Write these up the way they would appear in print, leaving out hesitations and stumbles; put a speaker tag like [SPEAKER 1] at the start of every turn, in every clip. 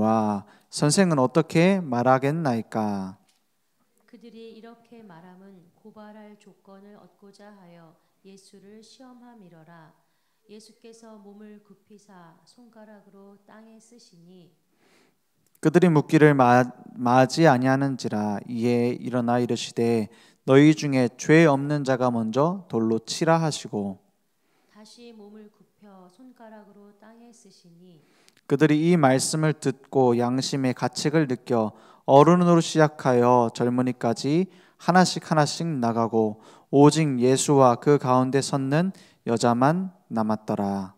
[SPEAKER 1] 묻거니와 선생은 어떻게 말하겠나이까?
[SPEAKER 2] 그들이 이렇게 말함은 고발할 조건을 얻고자 하여 예수를 시험함이러라. 예수께서 몸을 굽히사 손가락으로 땅에 쓰시니
[SPEAKER 1] 그들이 묻기를 마지 아니하는지라. 이에 일어나 이르시되 너희 중에 죄 없는 자가 먼저 돌로 치라 하시고
[SPEAKER 2] 다시 몸을 굽혀 손가락으로 땅에 쓰시니
[SPEAKER 1] 그들이 이 말씀을 듣고 양심의 가책을 느껴 어른으로 시작하여 젊은이까지 하나씩 하나씩 나가고 오직 예수와 그 가운데 섰는 여자만 남았더라.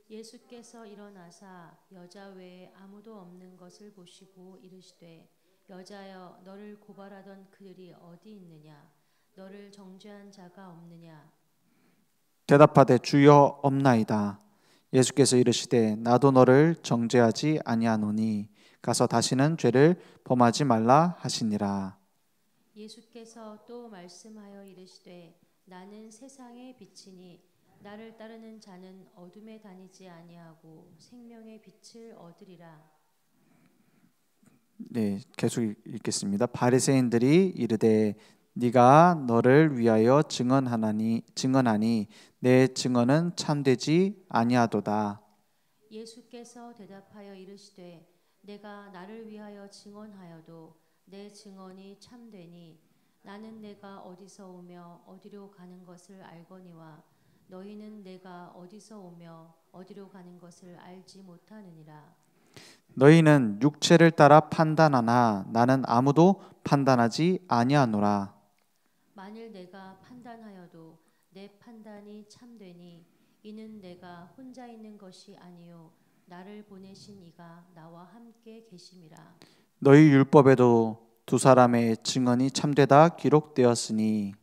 [SPEAKER 2] 예수께서 일어나사 여자 외에 아무도 없는 것을 보시고 이르시되 여자여 너를 고발하던 그들이 어디 있느냐 너를 정죄한 자가 없느냐.
[SPEAKER 1] 대답하되 주여 없나이다. 예수께서 이르시되 나도 너를 정죄하지 아니하노니 가서 다시는 죄를 범하지 말라 하시니라.
[SPEAKER 2] 예수께서 또 말씀하여 이르시되 나는 세상의 빛이니 나를 따르는 자는 어둠에 다니지 아니하고 생명의 빛을 얻으리라.
[SPEAKER 1] 네, 계속 읽겠습니다. 바리새인들이 이르되 네가 너를 위하여 증언하니 내 증언은 참되지 아니하도다.
[SPEAKER 2] 예수께서 대답하여 이르시되 내가 나를 위하여 증언하여도 내 증언이 참되니 나는 내가 어디서 오며 어디로 가는 것을 알거니와 너희는 내가 어디서 오며 어디로 가는 것을 알지 못하느니라.
[SPEAKER 1] 너희는 육체를 따라 판단하나 나는 아무도 판단하지 아니하노라.
[SPEAKER 2] 만일 내가 판단하여도 내 판단이 참되니 이는 내가 혼자 있는 것이 아니요 나를 보내신 이가 나와 함께 계심이라.
[SPEAKER 1] 너희 율법에도 두 사람의 증언이 참되다 기록되었으니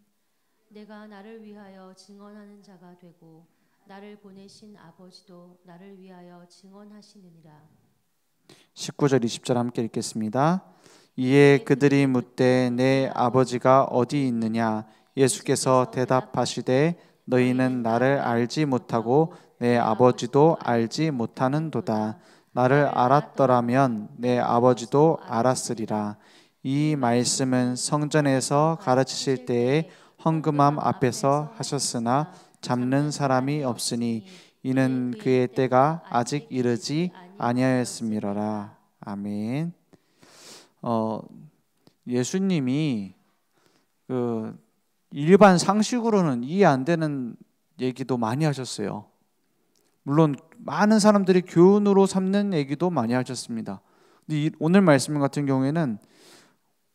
[SPEAKER 2] 내가 나를 위하여 증언하는 자가 되고 나를 보내신 아버지도 나를 위하여 증언하시느니라.
[SPEAKER 1] 19절 20절 함께 읽겠습니다. 이에 그들이 묻되 내 아버지가 어디 있느냐? 예수께서 대답하시되 너희는 나를 알지 못하고 내 아버지도 알지 못하는도다. 나를 알았더라면 내 아버지도 알았으리라. 이 말씀은 성전에서 가르치실 때에 헌금함 앞에서 하셨으나 잡는 사람이 없으니 이는 그의 때가 아직 이르지 아니하였음이로라. 아멘. 예수님이 그 일반 상식으로는 이해 안 되는 얘기도 많이 하셨어요. 물론 많은 사람들이 교훈으로 삼는 얘기도 많이 하셨습니다. 근데 오늘 말씀 같은 경우에는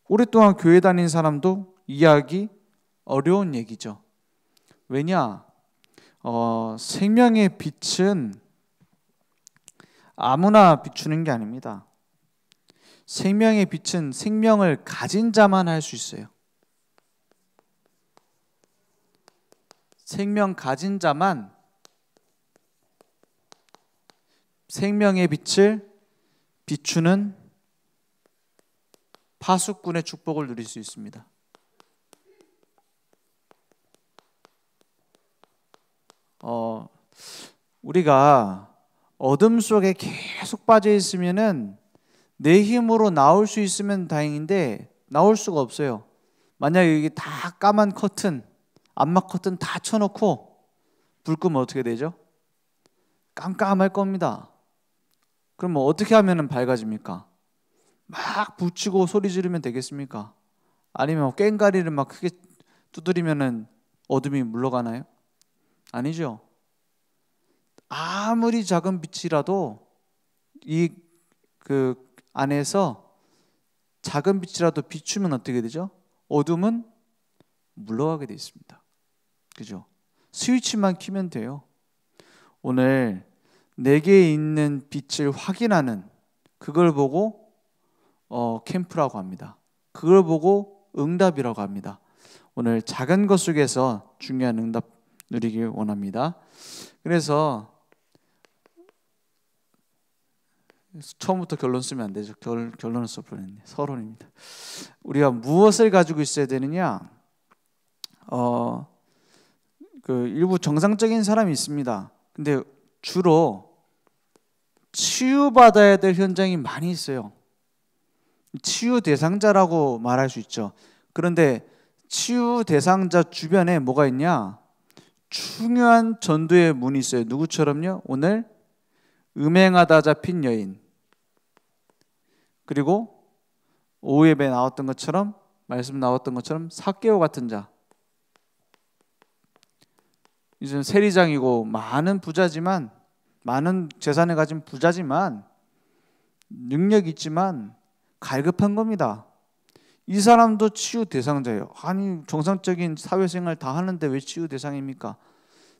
[SPEAKER 1] 오랫동안 교회 다닌 사람도 이해하기 어려운 얘기죠. 왜냐? 생명의 빛은 아무나 비추는 게 아닙니다. 생명의 빛은 생명을 가진 자만 할 수 있어요. 생명 가진 자만 생명의 빛을 비추는 파수꾼의 축복을 누릴 수 있습니다. 우리가 어둠 속에 계속 빠져 있으면은 내 힘으로 나올 수 있으면 다행인데 나올 수가 없어요. 만약에 여기 다 까만 커튼, 암막 커튼 다 쳐놓고 불 끄면 어떻게 되죠? 깜깜할 겁니다. 그럼 뭐 어떻게 하면 밝아집니까? 막 붙이고 소리 지르면 되겠습니까? 아니면 꽹가리를 막 크게 두드리면은 어둠이 물러가나요? 아니죠. 아무리 작은 빛이라도 이 그 안에서 작은 빛이라도 비추면 어떻게 되죠? 어둠은 물러가게 되어 있습니다. 그죠? 스위치만 켜면 돼요. 오늘 내게 있는 빛을 확인하는 그걸 보고 캠프라고 합니다. 그걸 보고 응답이라고 합니다. 오늘 작은 것 속에서 중요한 응답 누리길 원합니다. 그래서 처음부터 결론 쓰면 안 되죠. 결론을 써 버렸네. 서론입니다. 우리가 무엇을 가지고 있어야 되느냐? 그 일부 정상적인 사람이 있습니다. 근데 주로 치유받아야 될 현장이 많이 있어요. 치유 대상자라고 말할 수 있죠. 그런데 치유 대상자 주변에 뭐가 있냐? 중요한 전도의 문이 있어요. 누구처럼요? 오늘 음행하다 잡힌 여인, 그리고 오후 예배에 나왔던 것처럼, 말씀 나왔던 것처럼 삭개오 같은 자. 이제 세리장이고 많은 부자지만, 많은 재산을 가진 부자지만, 능력 있지만 갈급한 겁니다. 이 사람도 치유 대상자예요. 아니, 정상적인 사회생활 다 하는데 왜 치유 대상입니까?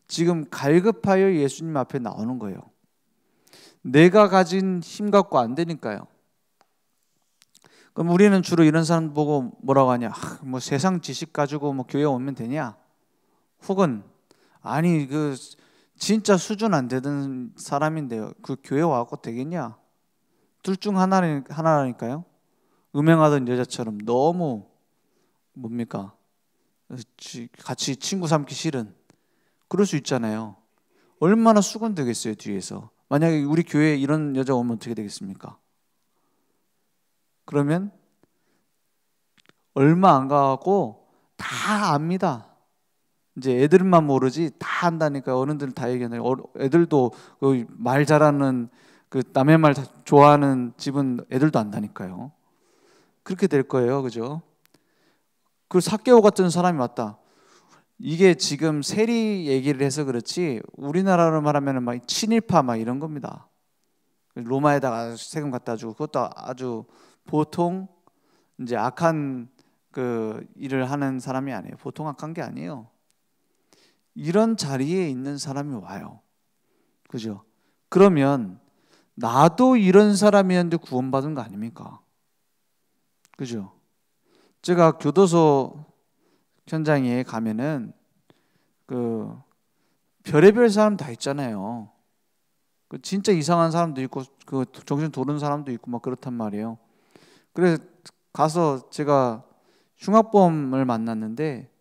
[SPEAKER 1] 지금 갈급하여 예수님 앞에 나오는 거예요. 내가 가진 힘 갖고 안 되니까요. 그럼 우리는 주로 이런 사람 보고 뭐라고 하냐? 뭐 세상 지식 가지고 뭐 교회 오면 되냐? 혹은 아니 그 진짜 수준 안 되던 사람인데요. 그 교회 와갖고 되겠냐? 둘 중 하나라니까요. 음행하던 여자처럼 너무 뭡니까? 같이 친구 삼기 싫은, 그럴 수 있잖아요. 얼마나 수건되겠어요 뒤에서. 만약에 우리 교회에 이런 여자 오면 어떻게 되겠습니까? 그러면 얼마 안 가고 다 압니다. 이제 애들만 모르지 다 안다니까. 어른들 다 얘기하네요. 애들도 말 잘하는, 그 남의 말 좋아하는 집은 애들도 안다니까요. 그렇게 될 거예요, 그죠? 그 삭개오 같은 사람이 왔다. 이게 지금 세리 얘기를 해서 그렇지 우리나라로 말하면 막 친일파 막 이런 겁니다. 로마에다가 세금 갖다 주고, 그것도 아주 보통 이제 악한 그 일을 하는 사람이 아니에요. 보통 악한 게 아니에요. 이런 자리에 있는 사람이 와요, 그죠? 그러면 나도 이런 사람이었는데 구원받은 거 아닙니까? 그죠? 제가 교도소 현장에 가면은 그 별의별 사람 다 있잖아요. 그 진짜 이상한 사람도 있고 그 정신 도는 사람도 있고 막 그렇단 말이에요. 그래서 가서 제가 흉악범을 만났는데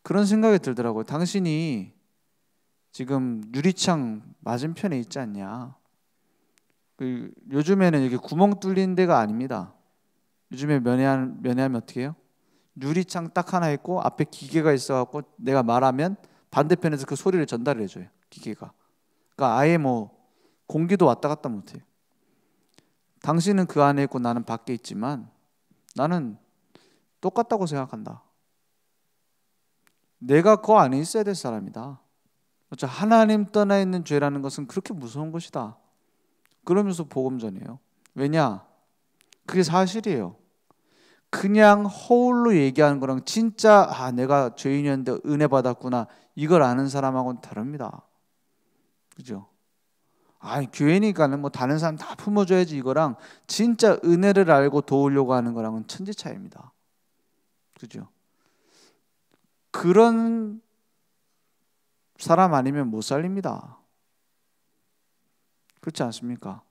[SPEAKER 1] 그런 생각이 들더라고요. 당신이 지금 유리창 맞은편에 있지 않냐? 요즘에는 이렇게 구멍 뚫린 데가 아닙니다. 요즘에 면회하면 어떻게 해요? 유리창 딱 하나 있고 앞에 기계가 있어갖고 내가 말하면 반대편에서 그 소리를 전달을 해줘요, 기계가. 그러니까 아예 뭐 공기도 왔다 갔다 못해요. 당신은 그 안에 있고 나는 밖에 있지만 나는 똑같다고 생각한다. 내가 그 안에 있어야 될 사람이다. 하나님 떠나 있는 죄라는 것은 그렇게 무서운 것이다. 그러면서 복음 전해요. 왜냐? 그게 사실이에요. 그냥 허울로 얘기하는 거랑 진짜 내가 죄인이었는데 은혜 받았구나 이걸 아는 사람하고는 다릅니다. 그죠? 교회니까는 뭐 다른 사람 다 품어줘야지 이거랑 진짜 은혜를 알고 도우려고 하는 거랑은 천지 차이입니다. 그죠? 그런 사람 아니면 못 살립니다. 그렇지 않습니까?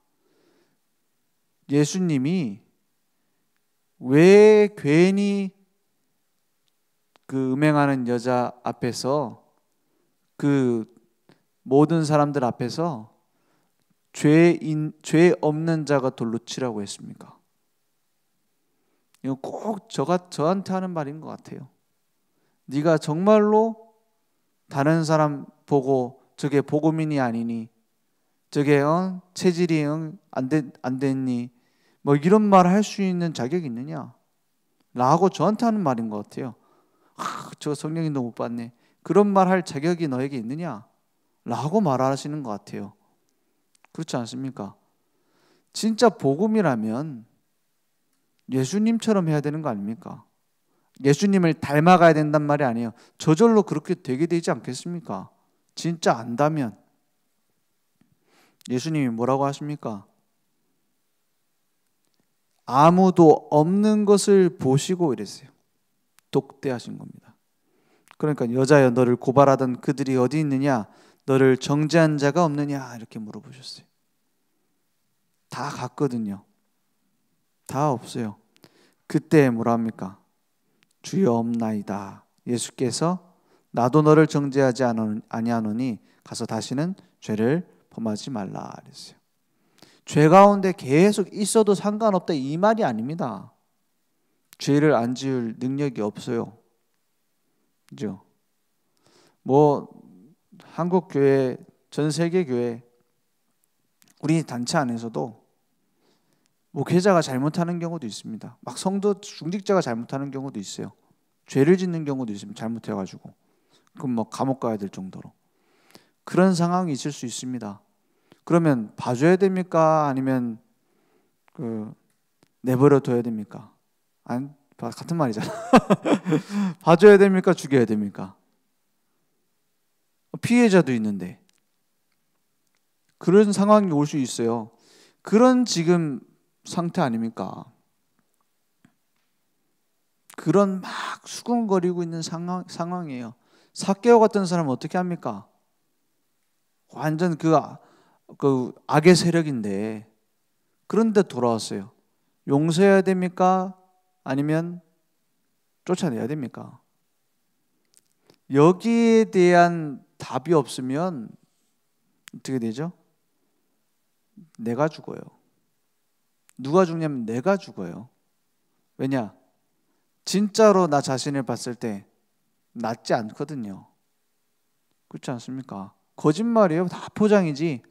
[SPEAKER 1] 예수님이 왜 괜히 그 음행하는 여자 앞에서, 그 모든 사람들 앞에서 죄 없는 자가 돌로 치라고 했습니까? 이거 꼭 저한테 하는 말인 것 같아요. 네가 정말로 다른 사람 보고 저게 복음인이 아니니, 저게 체질이 안 됐니, 뭐 이런 말을 할 수 있는 자격이 있느냐 라고 저한테 하는 말인 것 같아요. 저 성령님도 못 받네, 그런 말 할 자격이 너에게 있느냐 라고 말하시는 것 같아요. 그렇지 않습니까? 진짜 복음이라면 예수님처럼 해야 되는 거 아닙니까? 예수님을 닮아가야 된단 말이 아니에요. 저절로 그렇게 되게 되지 않겠습니까? 진짜 안다면. 예수님이 뭐라고 하십니까? 아무도 없는 것을 보시고 이랬어요. 독대하신 겁니다. 그러니까 여자여, 너를 고발하던 그들이 어디 있느냐? 너를 정죄한 자가 없느냐? 이렇게 물어보셨어요. 다 갔거든요. 다 없어요. 그때 뭐라 합니까? 주여 없나이다. 예수께서 나도 너를 정죄하지 아니하노니 가서 다시는 죄를 범하지 말라 그랬어요. 죄 가운데 계속 있어도 상관없다 이 말이 아닙니다. 죄를 안 지을 능력이 없어요. 그죠? 뭐 한국 교회, 전 세계 교회, 우리 단체 안에서도 목회자가 잘못하는 경우도 있습니다. 막 성도 중직자가 잘못하는 경우도 있어요. 죄를 짓는 경우도 있습니다. 잘못해가지고 그럼 뭐 감옥 가야 될 정도로 그런 상황이 있을 수 있습니다. 그러면 봐줘야 됩니까? 아니면 내버려 둬야 됩니까? 같은 말이잖아. 봐줘야 됩니까? 죽여야 됩니까? 피해자도 있는데 그런 상황이 올 수 있어요. 그런 지금 상태 아닙니까? 그런 막 수군거리고 있는 상황이에요. 삭개오 같은 사람은 어떻게 합니까? 완전 그 악의 세력인데 그런데 돌아왔어요. 용서해야 됩니까? 아니면 쫓아내야 됩니까? 여기에 대한 답이 없으면 어떻게 되죠? 내가 죽어요. 누가 죽냐면 내가 죽어요. 왜냐? 진짜로 나 자신을 봤을 때 낫지 않거든요. 그렇지 않습니까? 거짓말이에요. 다 포장이지.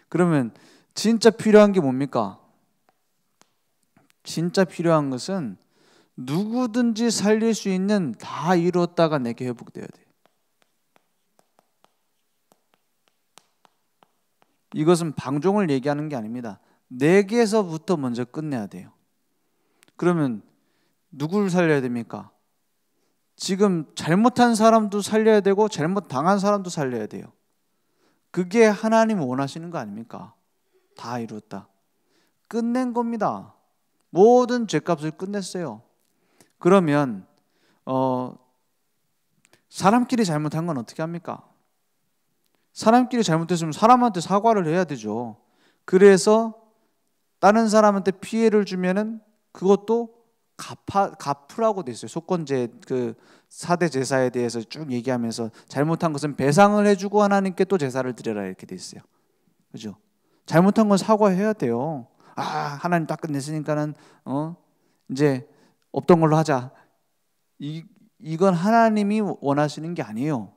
[SPEAKER 1] 그러면 진짜 필요한 게 뭡니까? 진짜 필요한 것은 누구든지 살릴 수 있는 다 이루었다가 내게 회복되어야 돼요. 이것은 방종을 얘기하는 게 아닙니다. 내게서부터 먼저 끝내야 돼요. 그러면 누구를 살려야 됩니까? 지금 잘못한 사람도 살려야 되고 잘못당한 사람도 살려야 돼요. 그게 하나님 원하시는 거 아닙니까? 다 이루었다. 끝낸 겁니다. 모든 죄값을 끝냈어요. 그러면 사람끼리 잘못한 건 어떻게 합니까? 사람끼리 잘못했으면 사람한테 사과를 해야 되죠. 그래서 다른 사람한테 피해를 주면은 그것도 갚으라고 돼 있어요. 속건제 그 4대 제사에 대해서 쭉 얘기하면서 잘못한 것은 배상을 해주고 하나님께 또 제사를 드려라 이렇게 돼 있어요. 그죠? 잘못한 건 사과해야 돼요. 하나님 딱 끝냈으니까는 이제 없던 걸로 하자. 이건 하나님이 원하시는 게 아니에요.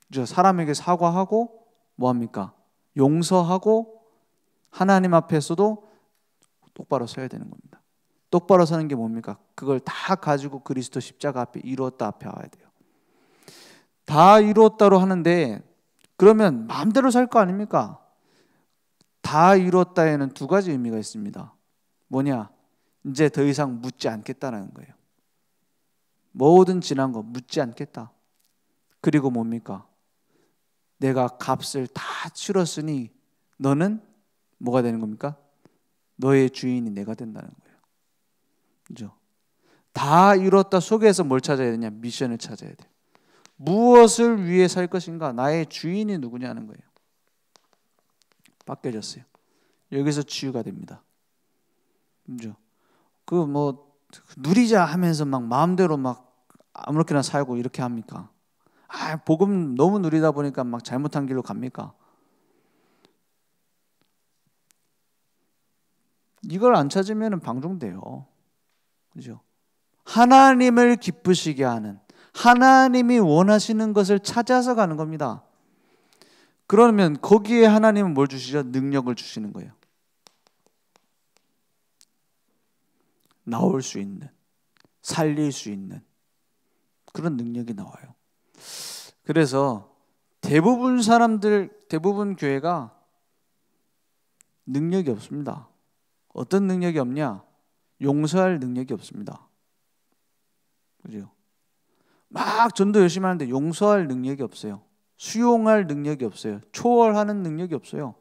[SPEAKER 1] 그죠? 사람에게 사과하고 뭐 합니까? 용서하고 하나님 앞에서도 똑바로 서야 되는 겁니다. 똑바로 서는 게 뭡니까? 그걸 다 가지고 그리스도 십자가 앞에 이루었다 앞에 와야 돼요. 다 이루었다로 하는데 그러면 마음대로 살 거 아닙니까? 다 이루었다에는 두 가지 의미가 있습니다. 뭐냐? 이제 더 이상 묻지 않겠다는 거예요. 모든 지난 거 묻지 않겠다. 그리고 뭡니까? 내가 값을 다 치렀으니 너는 뭐가 되는 겁니까? 너의 주인이 내가 된다는 거예요. 그죠? 다 이뤘다 속에서 뭘 찾아야 되냐? 미션을 찾아야 돼요. 무엇을 위해 살 것인가? 나의 주인이 누구냐는 거예요. 바뀌어졌어요. 여기서 치유가 됩니다. 그죠? 누리자 하면서 막 마음대로 막 아무렇게나 살고 이렇게 합니까? 복음 너무 누리다 보니까 막 잘못한 길로 갑니까? 이걸 안 찾으면 방종돼요. 그죠? 하나님을 기쁘시게 하는, 하나님이 원하시는 것을 찾아서 가는 겁니다. 그러면 거기에 하나님은 뭘 주시죠? 능력을 주시는 거예요. 나올 수 있는, 살릴 수 있는 그런 능력이 나와요. 그래서 대부분 교회가 능력이 없습니다. 어떤 능력이 없냐? 용서할 능력이 없습니다. 그죠? 막 전도 열심히 하는데 용서할 능력이 없어요. 수용할 능력이 없어요. 초월하는 능력이 없어요.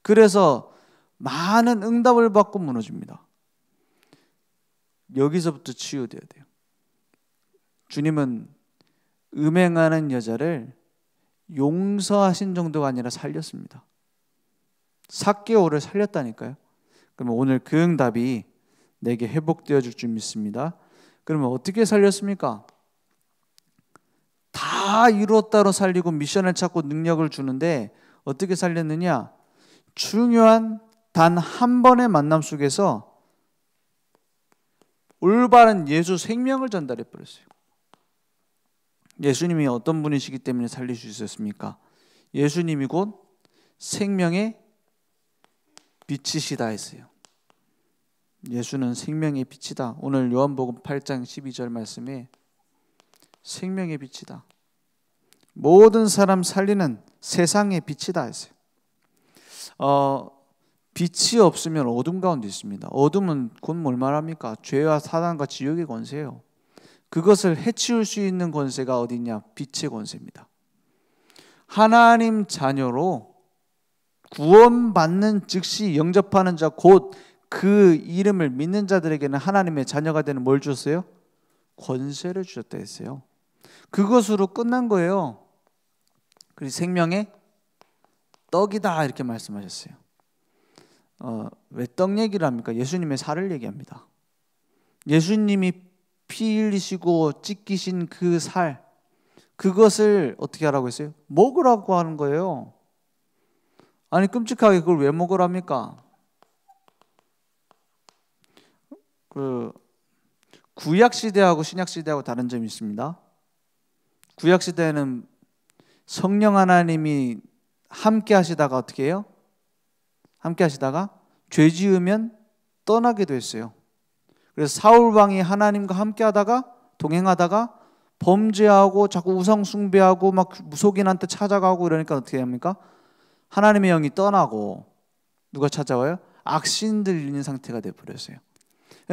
[SPEAKER 1] 그래서 많은 응답을 받고 무너집니다. 여기서부터 치유돼야 돼요. 주님은 음행하는 여자를 용서하신 정도가 아니라 살렸습니다. 삭개오를 살렸다니까요. 그러면 오늘 그 응답이 내게 회복되어 줄 줄 믿습니다. 그러면 어떻게 살렸습니까? 다 이루었다로 살리고 미션을 찾고 능력을 주는데 어떻게 살렸느냐? 중요한 단 한 번의 만남 속에서 올바른 예수 생명을 전달해 버렸어요. 예수님이 어떤 분이시기 때문에 살릴 수 있었습니까? 예수님이 곧 생명의 빛이시다 했어요. 예수는 생명의 빛이다. 오늘 요한복음 8장 12절 말씀에 생명의 빛이다. 모든 사람 살리는 세상의 빛이다 했어요. 빛이 없으면 어둠 가운데 있습니다. 어둠은 곧 뭘 말합니까? 죄와 사단과 지옥의 권세예요. 그것을 해치울 수 있는 권세가 어디 있냐? 빛의 권세입니다. 하나님 자녀로 구원받는 즉시 영접하는 자, 곧 그 이름을 믿는 자들에게는 하나님의 자녀가 되는 뭘 주셨어요? 권세를 주셨다 했어요. 그것으로 끝난 거예요. 그리고 생명의 떡이다 이렇게 말씀하셨어요. 왜 떡 얘기를 합니까? 예수님의 살을 얘기합니다. 예수님이 피 흘리시고 찢기신 그 살, 그것을 어떻게 하라고 했어요? 먹으라고 하는 거예요. 아니 끔찍하게 그걸 왜 먹으랍니까? 구약 시대하고 신약 시대하고 다른 점이 있습니다. 구약 시대에는 성령 하나님이 함께 하시다가 어떻게 해요? 함께 하시다가 죄 지으면 떠나기도 했어요. 그래서 사울 왕이 하나님과 함께 하다가 동행하다가 범죄하고 자꾸 우상 숭배하고 막 무속인한테 찾아가고 이러니까 어떻게 합니까? 하나님의 영이 떠나고 누가 찾아와요? 악신 들리는 상태가 돼 버렸어요.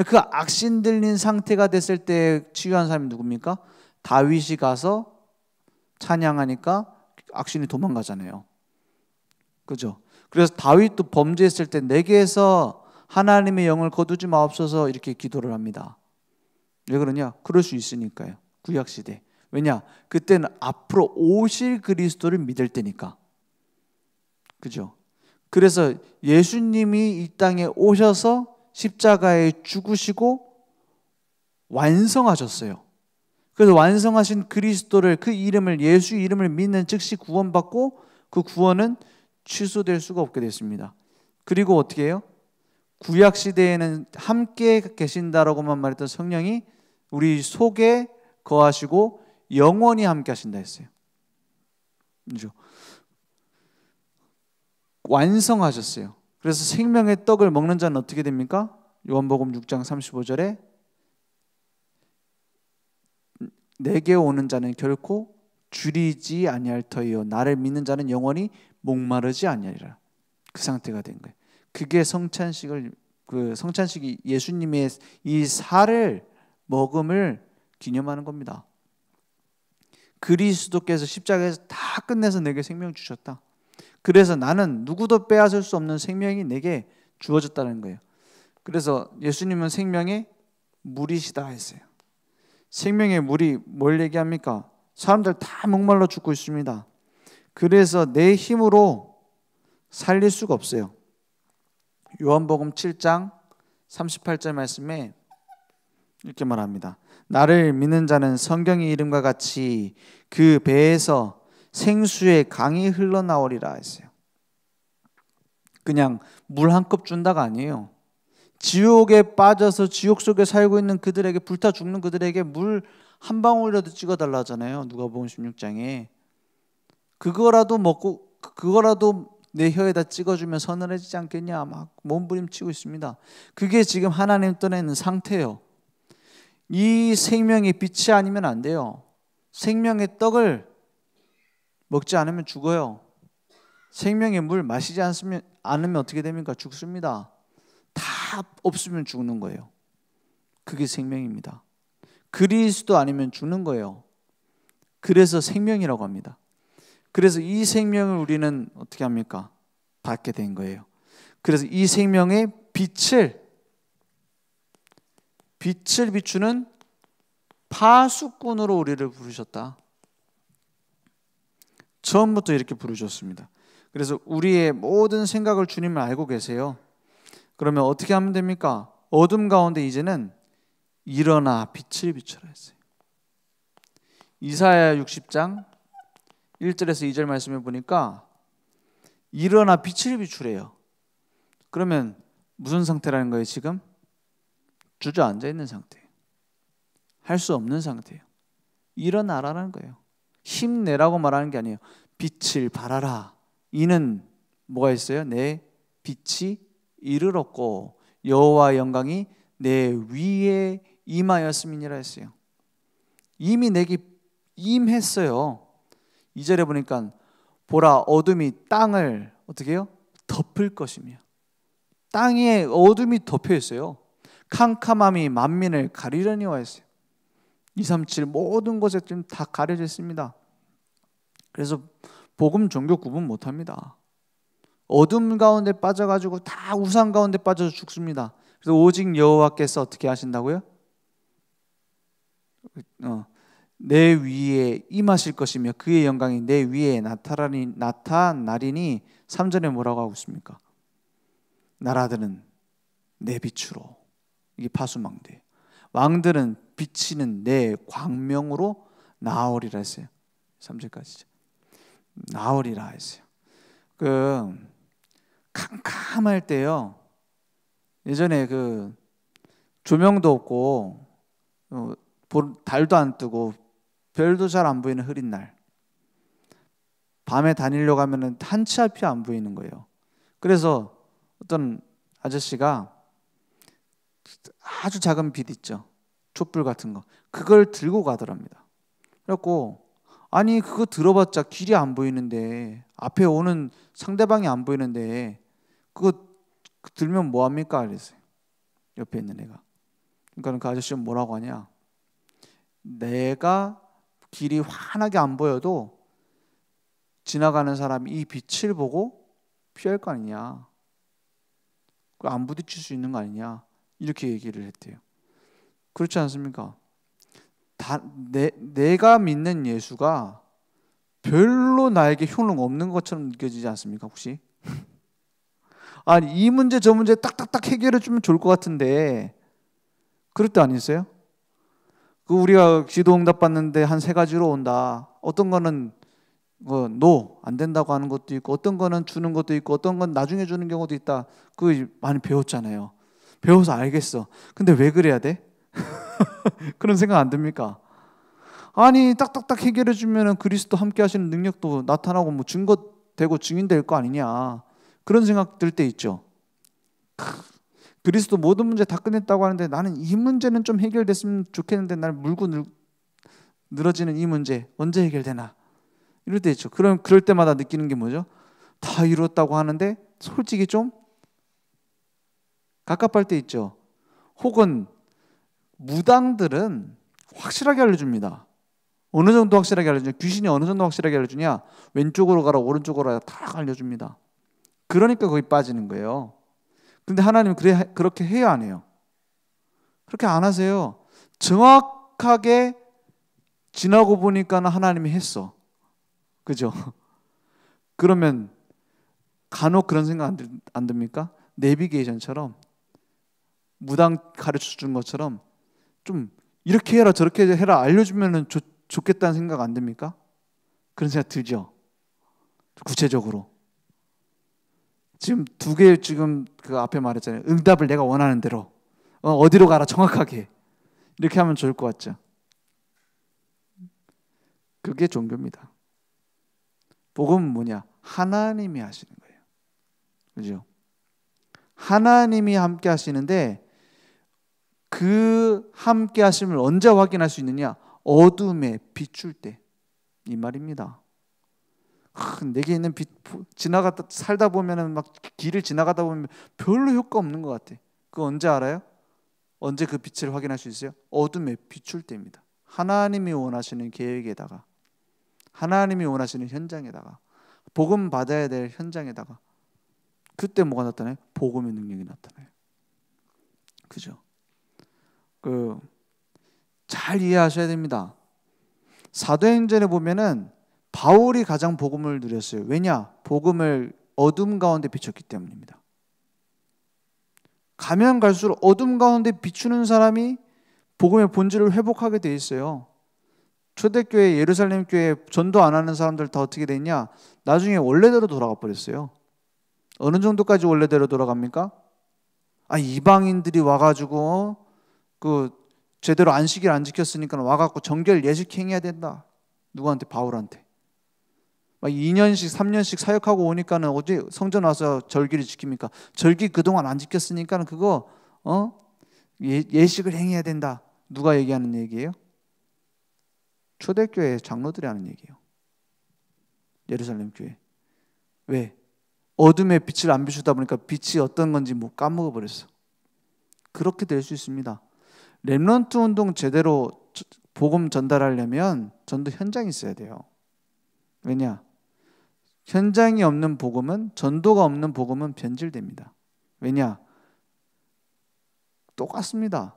[SPEAKER 1] 그 악신 들린 상태가 됐을 때 치유한 사람이 누굽니까? 다윗이 가서 찬양하니까 악신이 도망가잖아요. 그죠? 그래서 다윗도 범죄했을 때 내게서 하나님의 영을 거두지 마옵소서 이렇게 기도를 합니다. 왜 그러냐? 그럴 수 있으니까요. 구약시대. 왜냐? 그때는 앞으로 오실 그리스도를 믿을 때니까. 그죠? 그래서 예수님이 이 땅에 오셔서 십자가에 죽으시고 완성하셨어요. 그래서 완성하신 그리스도를, 그 이름을, 예수 이름을 믿는 즉시 구원받고 그 구원은 취소될 수가 없게 됐습니다. 그리고 어떻게 해요? 구약 시대에는 함께 계신다라고만 말했던 성령이 우리 속에 거하시고 영원히 함께 하신다 했어요. 그렇죠? 완성하셨어요. 그래서 생명의 떡을 먹는 자는 어떻게 됩니까? 요한복음 6장 35절에 내게 오는 자는 결코 줄이지 아니할 터이요 나를 믿는 자는 영원히 목마르지 아니하리라. 그 상태가 된 거예요. 그게 성찬식이 예수님의 이 살을 먹음을 기념하는 겁니다. 그리스도께서 십자가에서 다 끝내서 내게 생명 주셨다. 그래서 나는 누구도 빼앗을 수 없는 생명이 내게 주어졌다는 거예요. 그래서 예수님은 생명의 물이시다 했어요. 생명의 물이 뭘 얘기합니까? 사람들 다 목말라 죽고 있습니다. 그래서 내 힘으로 살릴 수가 없어요. 요한복음 7장 38절 말씀에 이렇게 말합니다. 나를 믿는 자는 성경의 이름과 같이 그 배에서 생수의 강이 흘러나오리라 했어요. 그냥 물 한 컵 준다가 아니에요. 지옥에 빠져서 지옥 속에 살고 있는 그들에게, 불타 죽는 그들에게 물 한 방울이라도 찍어달라 하잖아요. 누가복음 16장에. 그거라도 먹고 그거라도 내 혀에다 찍어주면 서늘해지지 않겠냐 막 몸부림치고 있습니다. 그게 지금 하나님 떠나 있는 상태예요. 이 생명의 빛이 아니면 안 돼요. 생명의 떡을 먹지 않으면 죽어요. 생명의 물 마시지 않으면 어떻게 됩니까? 죽습니다. 다 없으면 죽는 거예요. 그게 생명입니다. 그리스도 아니면 죽는 거예요. 그래서 생명이라고 합니다. 그래서 이 생명을 우리는 어떻게 합니까? 받게 된 거예요. 그래서 이 생명의 빛을 비추는 파수꾼으로 우리를 부르셨다. 처음부터 이렇게 부르셨습니다. 그래서 우리의 모든 생각을 주님을 알고 계세요. 그러면 어떻게 하면 됩니까? 어둠 가운데 이제는 일어나 빛을 비춰라 했어요. 이사야 60장 1절에서 2절 말씀을 보니까 일어나 빛을 비추래요. 그러면 무슨 상태라는 거예요 지금? 주저앉아 있는 상태예요. 할 수 없는 상태예요. 일어나라는 거예요. 힘내라고 말하는 게 아니에요. 빛을 발하라. 이는 뭐가 있어요? 내 빛이 이르렀고 여호와 영광이 내 위에 임하였음이니라 했어요. 이미 내게 임했어요. 2절에 보니까 보라 어둠이 땅을 어떻게 해요? 덮을 것이며 땅에 어둠이 덮여 있어요. 캄캄함이 만민을 가리려니와 했어요. 237 모든 곳에 좀 다 가려져 있습니다. 그래서 복음 종교 구분 못합니다. 어둠 가운데 빠져가지고 다 우상 가운데 빠져서 죽습니다. 그래서 오직 여호와께서 어떻게 하신다고요? 내 위에 임하실 것이며 그의 영광이 내 위에 나타나리니 3절에 뭐라고 하고 있습니까? 나라들은 내 빛으로, 이게 파수망대, 왕들은 비치는 내 광명으로 나오리라 했어요. 3절까지죠. 나오리라 했어요. 그 캄캄할 때요. 예전에 그 조명도 없고 달도 안 뜨고 별도 잘 안 보이는 흐린 날, 밤에 다니려고 하면은 한 치 앞이 안 보이는 거예요. 그래서 어떤 아저씨가 아주 작은 빛 있죠, 촛불 같은 거, 그걸 들고 가더랍니다. 그래갖고 아니 그거 들어봤자 길이 안 보이는데, 앞에 오는 상대방이 안 보이는데 그거 들면 뭐합니까? 그랬어요. 옆에 있는 애가. 그러니까 그 아저씨는 뭐라고 하냐, 내가 길이 환하게 안 보여도 지나가는 사람이 이 빛을 보고 피할 거 아니냐, 안 부딪힐 수 있는 거 아니냐, 이렇게 얘기를 했대요. 그렇지 않습니까? 내가 믿는 예수가 별로 나에게 효능 없는 것처럼 느껴지지 않습니까 혹시? 아니 이 문제 저 문제 딱딱딱 해결해 주면 좋을 것 같은데 그럴 때 아니세요? 그 우리가 기도응답 받는데 한 3가지로 온다. 어떤 거는 노, 안 된다고 하는 것도 있고, 어떤 거는 주는 것도 있고, 어떤 건 나중에 주는 경우도 있다. 그거 많이 배웠잖아요. 배워서 알겠어. 근데 왜 그래야 돼? 그런 생각 안 듭니까? 아니 딱딱딱 해결해 주면은 그리스도 함께 하시는 능력도 나타나고 뭐 증거 되고 증인 될 거 아니냐, 그런 생각 들 때 있죠. 그리스도 모든 문제 다 끝냈다고 하는데 나는 이 문제는 좀 해결됐으면 좋겠는데 날 물고 늘어지는 이 문제 언제 해결되나, 이럴 때 있죠. 그럴 때마다 느끼는 게 뭐죠? 다 이뤘다고 하는데 솔직히 좀 갑갑할 때 있죠. 혹은 무당들은 확실하게 알려줍니다. 어느 정도 확실하게 알려주냐, 귀신이 어느 정도 확실하게 알려주냐, 왼쪽으로 가라 오른쪽으로 가라 다 알려줍니다. 그러니까 거기 빠지는 거예요. 근데 하나님은 그렇게 해야 안 해요? 그렇게 안 하세요. 정확하게 지나고 보니까 하나님이 했어. 그죠? 그러면 간혹 그런 생각 안 듭니까? 내비게이션처럼 무당 가르쳐 준 것처럼 좀 이렇게 해라 저렇게 해라 알려주면 좋겠다는 생각 안 듭니까? 그런 생각 들죠? 구체적으로 지금 2개 지금 그 앞에 말했잖아요. 응답을 내가 원하는 대로 어디로 가라 정확하게 이렇게 하면 좋을 것 같죠? 그게 종교입니다. 복음은 뭐냐? 하나님이 하시는 거예요. 그죠? 하나님이 함께 하시는데 그 함께 하심을 언제 확인할 수 있느냐? 어둠에 비출 때, 이 말입니다. 내게 있는 빛 살다 보면은 막 길을 지나가다 보면 별로 효과 없는 것 같아. 그거 언제 알아요? 언제 그 빛을 확인할 수 있어요? 어둠에 비출 때입니다. 하나님이 원하시는 계획에다가, 하나님이 원하시는 현장에다가, 복음 받아야 될 현장에다가, 그때 뭐가 나타나요? 복음의 능력이 나타나요. 그죠? 잘 이해하셔야 됩니다. 사도행전에 보면은 바울이 가장 복음을 누렸어요. 왜냐? 복음을 어둠 가운데 비췄기 때문입니다. 가면 갈수록 어둠 가운데 비추는 사람이 복음의 본질을 회복하게 돼 있어요. 초대교회, 예루살렘 교회 전도 안 하는 사람들 다 어떻게 됐냐? 나중에 원래대로 돌아가 버렸어요. 어느 정도까지 원래대로 돌아갑니까? 이방인들이 와가지고 그 제대로 안식일 안 지켰으니까 와갖고 정결 예식 행해야 된다. 누구한테? 바울한테. 막 2년씩 3년씩 사역하고 오니까는 어디 성전 와서 절기를 지킵니까? 절기 그동안 안 지켰으니까는 그거 예식을 행해야 된다. 누가 얘기하는 얘기예요? 초대교회 장로들이 하는 얘기예요. 예루살렘 교회. 왜? 어둠의 빛을 안 비추다 보니까 빛이 어떤 건지 까먹어 버렸어. 그렇게 될 수 있습니다. 렘넌트 운동 제대로 복음 전달하려면 전도 현장이 있어야 돼요. 왜냐? 현장이 없는 복음은, 전도가 없는 복음은 변질됩니다. 왜냐? 똑같습니다.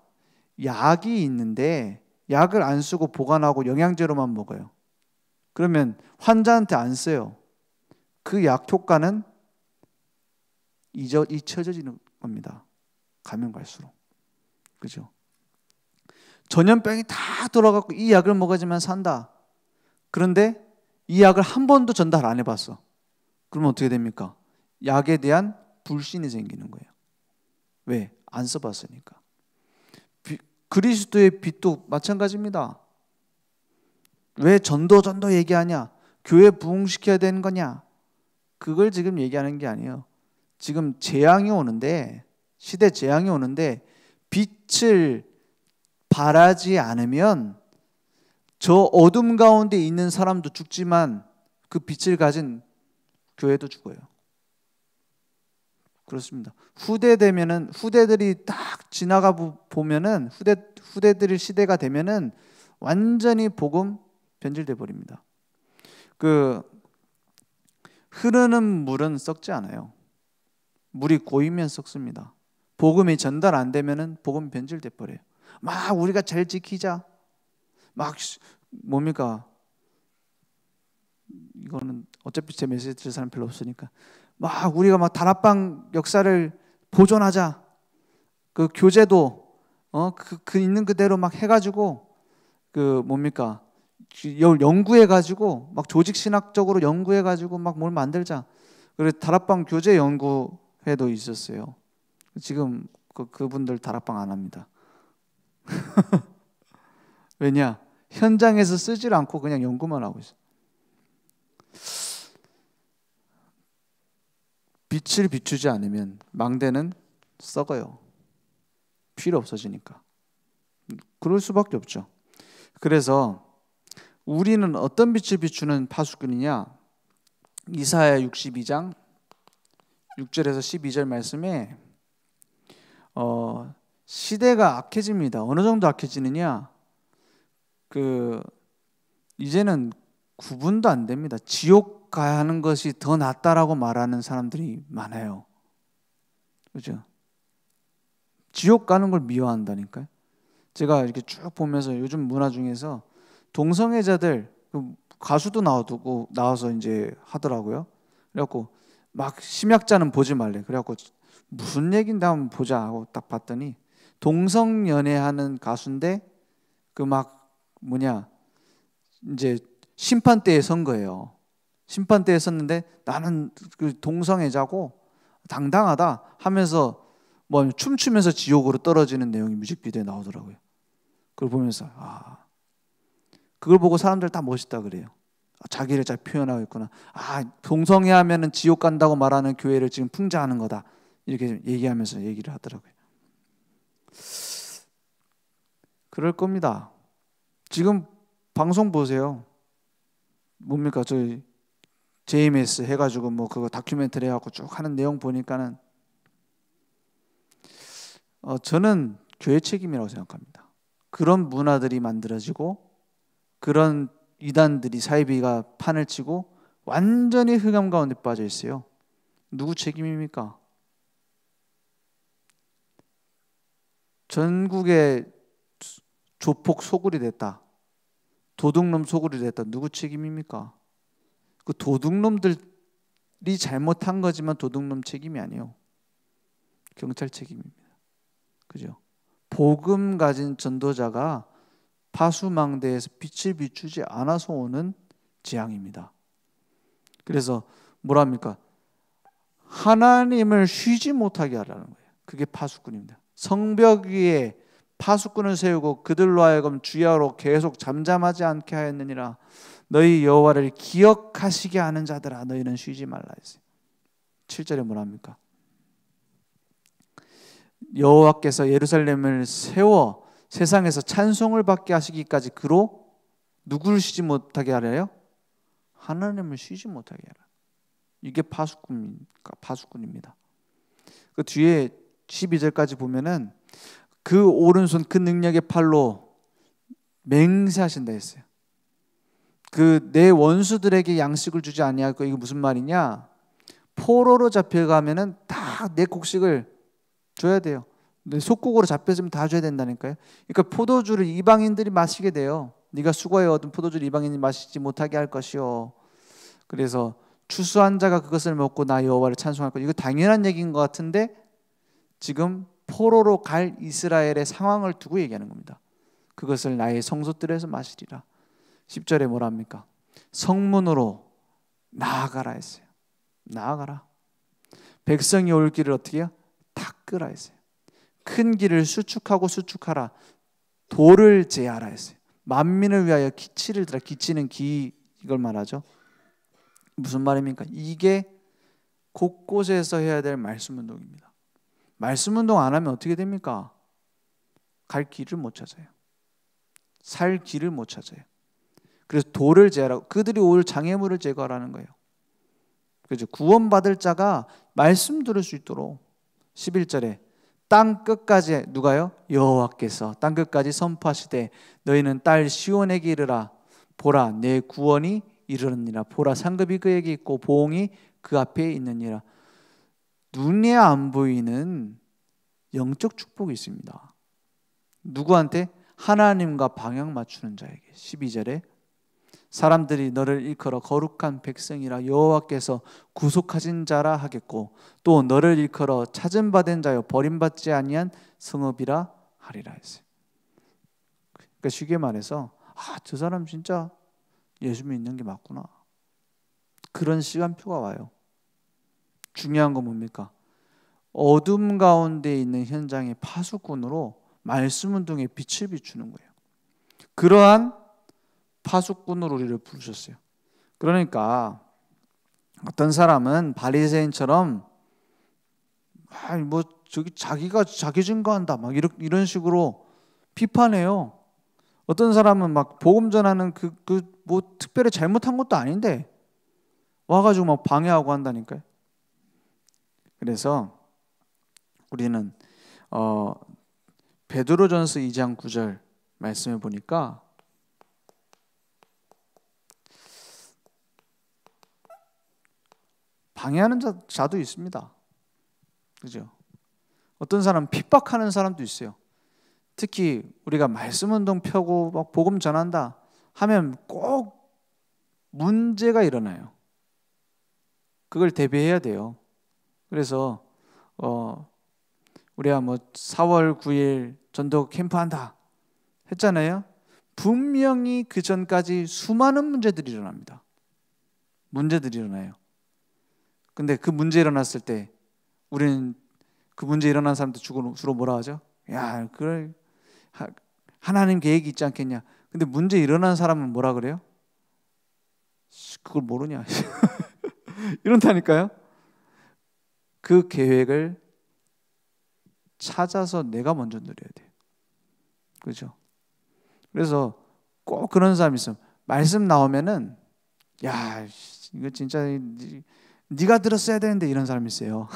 [SPEAKER 1] 약이 있는데 약을 안 쓰고 보관하고 영양제로만 먹어요. 그러면 환자한테 안 써요. 그 약 효과는 잊혀지는 겁니다. 가면 갈수록. 그죠? 전염병이 다 돌아가고 이 약을 먹어야지만 산다. 그런데 이 약을 한 번도 전달 안 해봤어. 그러면 어떻게 됩니까? 약에 대한 불신이 생기는 거예요. 왜? 안 써봤으니까. 그리스도의 빛도 마찬가지입니다. 왜 전도 얘기하냐? 교회 부흥시켜야 되는 거냐? 그걸 지금 얘기하는 게 아니에요. 지금 재앙이 오는데, 시대 재앙이 오는데 빛을 발하지 않으면 저 어둠 가운데 있는 사람도 죽지만 그 빛을 가진 교회도 죽어요. 그렇습니다. 후대 되면은, 후대들이 딱 지나가 보면은, 후대들의 시대가 되면은 완전히 복음 변질돼 버립니다. 그 흐르는 물은 썩지 않아요. 물이 고이면 썩습니다. 복음이 전달 안 되면은 복음 변질돼 버려요. 막 우리가 잘 지키자. 막 뭡니까? 이거는 어차피 제 메시지 들을 사람 별로 없으니까 막 우리가 막 다락방 역사를 보존하자. 그 교재도 그 있는 그대로 막 해가지고 그 뭡니까? 연구해가지고 막 조직 신학적으로 연구해가지고 막 뭘 만들자. 그래서 다락방 교재 연구회도 있었어요. 지금 그분들 다락방 안 합니다. 왜냐? 현장에서 쓰질 않고 그냥 연구만 하고 있어요. 빛을 비추지 않으면 망대는 썩어요. 필요 없어지니까. 그럴 수밖에 없죠. 그래서 우리는 어떤 빛을 비추는 파수꾼이냐? 이사야 62장 6절에서 12절 말씀에 시대가 악해집니다. 어느 정도 악해지느냐? 이제는 구분도 안 됩니다. 지옥 가야 하는 것이 더 낫다라고 말하는 사람들이 많아요. 그죠? 지옥 가는 걸 미워한다니까요. 제가 이렇게 쭉 보면서 요즘 문화 중에서 동성애자들 가수도 나와서 이제 하더라고요. 그래갖고 막 심약자는 보지 말래. 그래갖고 무슨 얘긴데 한번 보자 하고 딱 봤더니 동성연애하는 가수인데 이제 심판대에 선 거예요. 심판대에 섰는데 나는 그 동성애자고 당당하다 하면서 춤추면서 지옥으로 떨어지는 내용이 뮤직비디오에 나오더라고요. 그걸 보면서 그걸 보고 사람들 다 멋있다 그래요. 자기를 잘 표현하고 있구나. 동성애하면은 지옥 간다고 말하는 교회를 지금 풍자하는 거다. 이렇게 얘기하면서 얘기를 하더라고요. 그럴 겁니다. 지금 방송 보세요. 뭡니까? 저희 JMS 해가지고 그거 다큐멘터리 해갖고 쭉 하는 내용 보니까는 저는 교회 책임이라고 생각합니다. 그런 문화들이 만들어지고 그런 이단들이 사이비가 판을 치고 완전히 흑암 가운데 빠져 있어요. 누구 책임입니까? 전국에 조폭 소굴이 됐다. 도둑놈 소굴이 됐다. 누구 책임입니까? 그 도둑놈들이 잘못한 거지만 도둑놈 책임이 아니에요. 경찰 책임입니다. 그죠? 복음 가진 전도자가 파수망대에서 빛을 비추지 않아서 오는 재앙입니다. 그래서 뭐랍니까? 하나님을 쉬지 못하게 하라는 거예요. 그게 파수꾼입니다. 성벽 위에 파수꾼을 세우고 그들로 하여금 주야로 계속 잠잠하지 않게 하였느니라. 너희 여호와를 기억하시게 하는 자들아 너희는 쉬지 말라 했어요. 7절에 뭐랍니까? 여호와께서 예루살렘을 세워 세상에서 찬송을 받게 하시기까지 그로 누구를 쉬지 못하게 하래요? 하나님을 쉬지 못하게 하라. 이게 파수꾼입니다. 그 뒤에 12절까지 보면은 그 오른손 그 능력의 팔로 맹세하신다 했어요. 그 내 원수들에게 양식을 주지 아니하고, 이게 무슨 말이냐? 포로로 잡혀가면은 다 내 곡식을 줘야 돼요. 내 속국으로 잡혔으면 다 줘야 된다니까요. 그러니까 포도주를 이방인들이 마시게 돼요. 네가 수고해 얻은 포도주를 이방인이 마시지 못하게 할 것이요. 그래서 추수한 자가 그것을 먹고 나 여호와를 찬송할 것. 이거 당연한 얘기인 것 같은데 지금 포로로 갈 이스라엘의 상황을 두고 얘기하는 겁니다. 그것을 나의 성소들에서 마시리라. 10절에 뭐라 합니까? 성문으로 나아가라 했어요. 나아가라. 백성이 올 길을 어떻게 해요? 닦으라 했어요. 큰 길을 수축하라. 돌을 제하라 했어요. 만민을 위하여 기치를 들라. 기치는 이걸 말하죠. 무슨 말입니까? 이게 곳곳에서 해야 될 말씀 운동입니다. 말씀 운동 안 하면 어떻게 됩니까? 갈 길을 못 찾아요. 살 길을 못 찾아요. 그래서 돌을 제하라고, 그들이 올 장애물을 제거하라는 거예요. 그죠? 구원받을 자가 말씀 들을 수 있도록 11절에 땅 끝까지 누가요? 여호와께서 땅 끝까지 선포하시되 너희는 딸 시온에게 이르라. 보라 내 구원이 이르느니라. 보라 상급이 그에게 있고 보응이 그 앞에 있느니라. 눈에 안 보이는 영적 축복이 있습니다. 누구한테? 하나님과 방향 맞추는 자에게. 12절에 사람들이 너를 일컬어 거룩한 백성이라 여호와께서 구속하신 자라 하겠고 또 너를 일컬어 찾은 받은 자여 버림받지 아니한 성읍이라 하리라 했어요. 그러니까 쉽게 말해서 저 사람 진짜 예수 믿는 게 맞구나. 그런 시간표가 와요. 중요한 건 뭡니까? 어둠 가운데 있는 현장의 파수꾼으로 말씀 운동에 빛을 비추는 거예요. 그러한 파수꾼으로 우리를 부르셨어요. 그러니까 어떤 사람은 바리새인처럼 뭐 저기 자기가 자기 증거한다 막 이런 식으로 비판해요. 어떤 사람은 막 복음 전하는 뭐 특별히 잘못한 것도 아닌데 와가지고 막 방해하고 한다니까요. 그래서 우리는 베드로전서 2장 9절 말씀해 보니까 방해하는 자도 있습니다. 그죠? 어떤 사람 핍박하는 사람도 있어요. 특히 우리가 말씀 운동 펴고 막 복음 전한다 하면 꼭 문제가 일어나요. 그걸 대비해야 돼요. 그래서 우리가 뭐 4월 9일 전도 캠프 한다 했잖아요. 분명히 그 전까지 수많은 문제들이 일어납니다. 문제들이 일어나요. 근데 그 문제 일어났을 때 우리는 그 문제 일어난 사람들 주로 뭐라 하죠? 야, 그래 하나님 계획이 있지 않겠냐. 근데 문제 일어난 사람은 뭐라 그래요? 그걸 모르냐. 이런다니까요. 그 계획을 찾아서 내가 먼저 누려야 돼요. 그렇죠? 그래서 꼭 그런 사람이 있어요. 말씀 나오면은 야, 이거 진짜 네가 들었어야 되는데 이런 사람이 있어요.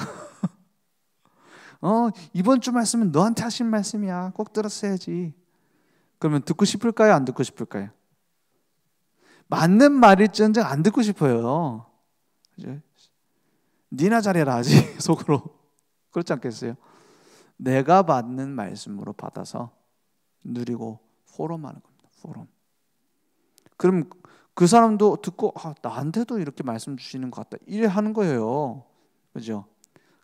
[SPEAKER 1] 이번 주 말씀은 너한테 하신 말씀이야. 꼭 들었어야지. 그러면 듣고 싶을까요? 안 듣고 싶을까요? 맞는 말일지언정 안 듣고 싶어요. 그죠? 니나 잘해라 하지 속으로. 그렇지 않겠어요? 내가 받는 말씀으로 받아서 누리고 포럼하는 겁니다. 포럼. 그럼 그 사람도 듣고 나한테도 이렇게 말씀 주시는 것 같다. 이래 하는 거예요. 그죠?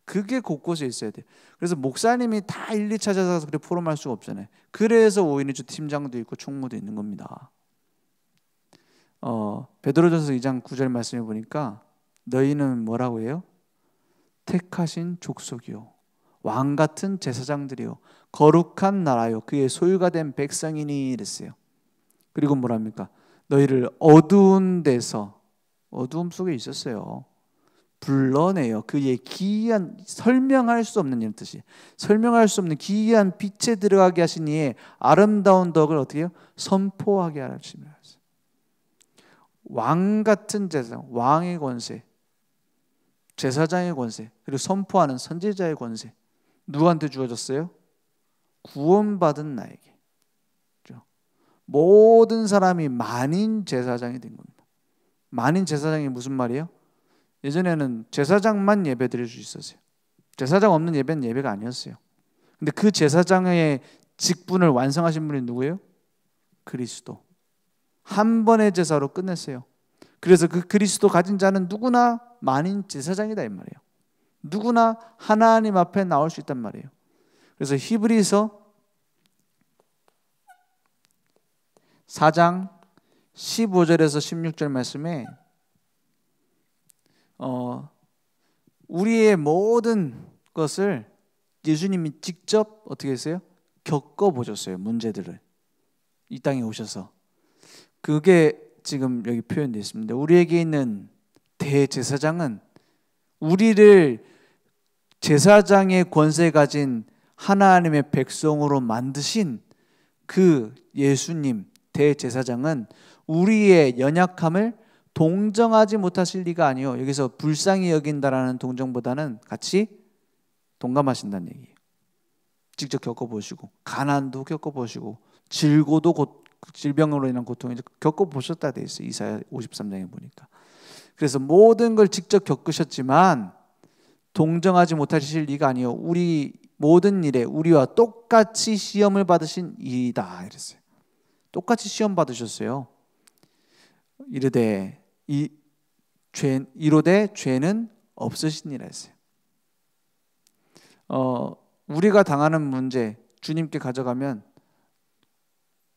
[SPEAKER 1] 그게 곳곳에 있어야 돼요. 그래서 목사님이 다 일일이 찾아가서 그렇게 포럼할 수가 없잖아요. 그래서 5인의 팀장도 있고 총무도 있는 겁니다. 베드로전서 2장 9절 말씀해 보니까 너희는 뭐라고 해요? 택하신 족속이요 왕 같은 제사장들이요 거룩한 나라요 그의 소유가 된 백성이니 이랬어요. 그리고 뭐랍니까? 너희를 어두운 데서 어두움 속에 있었어요. 불러내요. 그의 기이한 설명할 수 없는 이런 뜻이 설명할 수 없는 기이한 빛에 들어가게 하신 이의 아름다운 덕을 어떻게 해요? 선포하게 하십니다. 왕 같은 제사장, 왕의 권세, 제사장의 권세, 그리고 선포하는 선지자의 권세 누구한테 주어졌어요? 구원받은 나에게. 모든 사람이 만인 제사장이 된 겁니다. 만인 제사장이 무슨 말이에요? 예전에는 제사장만 예배 드릴 수 있었어요. 제사장 없는 예배는 예배가 아니었어요. 근데 그 제사장의 직분을 완성하신 분이 누구예요? 그리스도. 한 번의 제사로 끝냈어요. 그래서 그 그리스도 가진 자는 누구나 만인 제사장이다 이 말이에요. 누구나 하나님 앞에 나올 수 있단 말이에요. 그래서 히브리서 4장 15절에서 16절 말씀에 우리의 모든 것을 예수님이 직접 어떻게 했어요? 겪어보셨어요. 문제들을 이 땅에 오셔서. 그게 지금 여기 표현되어 있습니다. 우리에게 있는 대제사장은 우리를 제사장의 권세 가진 하나님의 백성으로 만드신 그 예수님 대제사장은 우리의 연약함을 동정하지 못하실 리가 아니요. 여기서 불쌍히 여긴다라는 동정보다는 같이 동감하신다는 얘기예요. 직접 겪어보시고 가난도 겪어보시고 질병으로 인한 고통을 겪어보셨다 돼 있어요. 이사야 53장에 보니까. 그래서 모든 걸 직접 겪으셨지만 동정하지 못하실 리가 아니요. 우리 모든 일에 우리와 똑같이 시험을 받으신 이다 이랬어요. 똑같이 시험 받으셨어요. 이르되 죄는 없으시니라 했어요. 우리가 당하는 문제 주님께 가져가면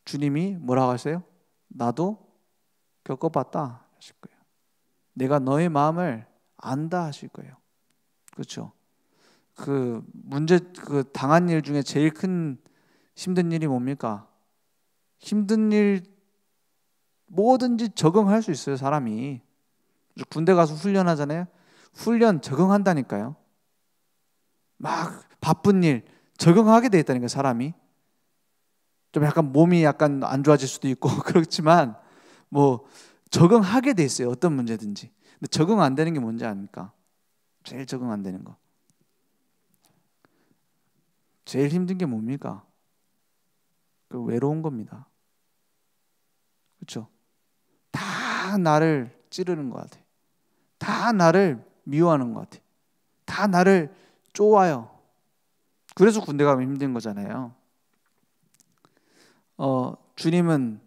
[SPEAKER 1] 주님이 뭐라고 하세요? 나도 겪어봤다 하실 거예요. 내가 너의 마음을 안다 하실 거예요. 그렇죠? 그 당한 일 중에 제일 큰 힘든 일이 뭡니까? 힘든 일 뭐든지 적응할 수 있어요. 사람이 군대 가서 훈련하잖아요. 훈련 적응한다니까요. 막 바쁜 일 적응하게 돼 있다니까요. 사람이 좀 약간 몸이 약간 안 좋아질 수도 있고 그렇지만 뭐 적응하게 돼 있어요. 어떤 문제든지. 근데 적응 안 되는 게 뭔지 아닙니까? 제일 적응 안 되는 거. 제일 힘든 게 뭡니까? 그 외로운 겁니다. 그렇죠? 다 나를 찌르는 것 같아. 다 나를 미워하는 것 같아. 다 나를 쪼아요. 그래서 군대 가면 힘든 거잖아요. 주님은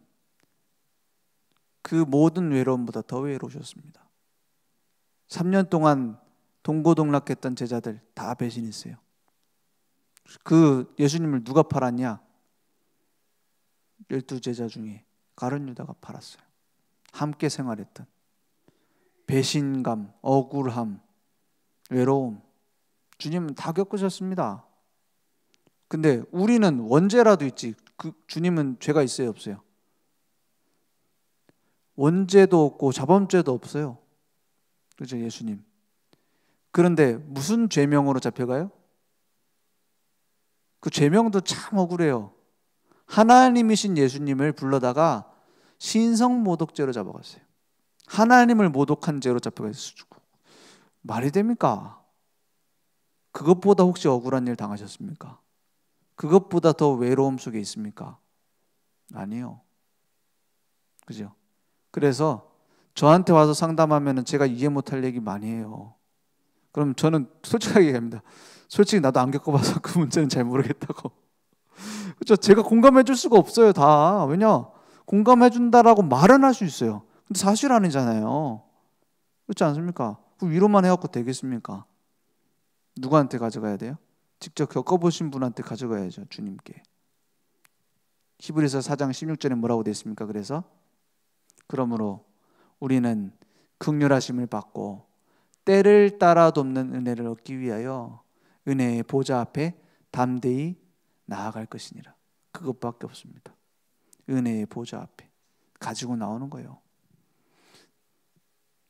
[SPEAKER 1] 그 모든 외로움보다 더 외로우셨습니다. 3년 동안 동고동락했던 제자들 다 배신했어요. 그 예수님을 누가 팔았냐? 12제자 중에 가룟 유다가 팔았어요. 함께 생활했던 배신감, 억울함, 외로움 주님은 다 겪으셨습니다. 근데 우리는 원죄라도 있지 그 주님은 죄가 있어요 없어요? 원죄도 없고 자범죄도 없어요. 그렇죠 예수님. 그런데 무슨 죄명으로 잡혀가요? 그 죄명도 참 억울해요. 하나님이신 예수님을 불러다가 신성모독죄로 잡아갔어요. 하나님을 모독한 죄로 잡혀갔어요. 말이 됩니까? 그것보다 혹시 억울한 일 당하셨습니까? 그것보다 더 외로움 속에 있습니까? 아니요. 그죠? 그래서 저한테 와서 상담하면 제가 이해 못할 얘기 많이 해요. 그럼 저는 솔직하게 얘기합니다. 솔직히 나도 안 겪어봐서 그 문제는 잘 모르겠다고. 그렇죠? 제가 공감해 줄 수가 없어요 다. 왜냐? 공감해 준다라고 말은 할 수 있어요. 근데 사실 아니잖아요. 그렇지 않습니까? 그 위로만 해갖고 되겠습니까? 누구한테 가져가야 돼요? 직접 겪어보신 분한테 가져가야죠. 주님께. 히브리서 4장 16절에 뭐라고 되어 있습니까? 그래서 그러므로 우리는 긍휼하심을 받고 때를 따라 돕는 은혜를 얻기 위하여 은혜의 보좌 앞에 담대히 나아갈 것이니라. 그것밖에 없습니다. 은혜의 보좌 앞에 가지고 나오는 거예요.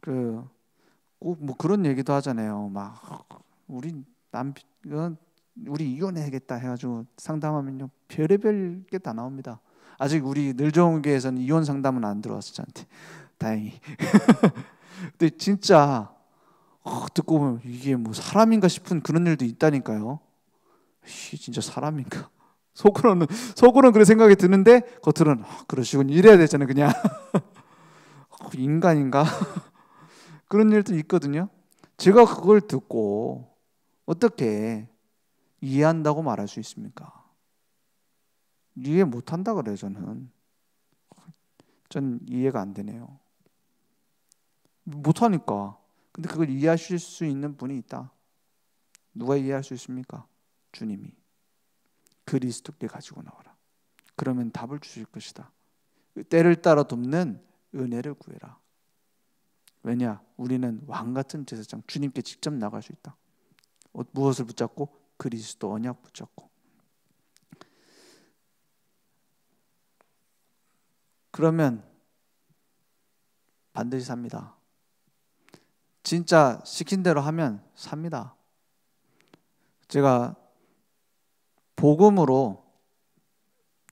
[SPEAKER 1] 꼭 뭐 그런 얘기도 하잖아요. 막 우리 우리 이혼해야겠다 해가지고 상담하면요 별의별 게 다 나옵니다. 아직 우리 늘정교회에서는 이혼 상담은 안 들어왔어 저한테 다행히. 근데 진짜 듣고 보면 이게 뭐 사람인가 싶은 그런 일도 있다니까요. 진짜 사람인가? 속으로는 그런 생각이 드는데 겉으로는 그러시군 이래야 되잖아요 그냥. 인간인가? 그런 일도 있거든요. 제가 그걸 듣고 어떻게 이해한다고 말할 수 있습니까? 이해 못한다 그래요 저는. 전 이해가 안 되네요. 못하니까. 근데 그걸 이해하실 수 있는 분이 있다. 누가 이해할 수 있습니까? 주님이. 그리스도께 가지고 나와라. 그러면 답을 주실 것이다. 때를 따라 돕는 은혜를 구해라. 왜냐? 우리는 왕같은 제사장 주님께 직접 나갈 수 있다. 무엇을 붙잡고? 그리스도 언약 붙잡고. 그러면 반드시 삽니다. 진짜 시킨 대로 하면 삽니다. 제가 복음으로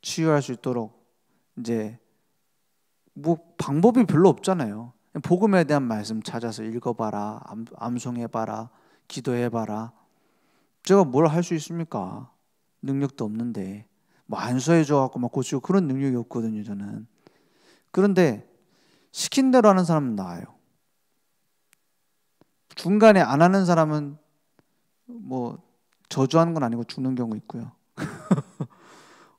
[SPEAKER 1] 치유할 수 있도록 이제 뭐 방법이 별로 없잖아요. 복음에 대한 말씀 찾아서 읽어봐라, 암송해봐라, 기도해봐라. 제가 뭘 할 수 있습니까? 능력도 없는데 뭐 안수해줘갖고 막 고치고 그런 능력이 없거든요 저는. 그런데 시킨 대로 하는 사람은 나아요. 중간에 안 하는 사람은 뭐 저주하는 건 아니고 죽는 경우 있고요.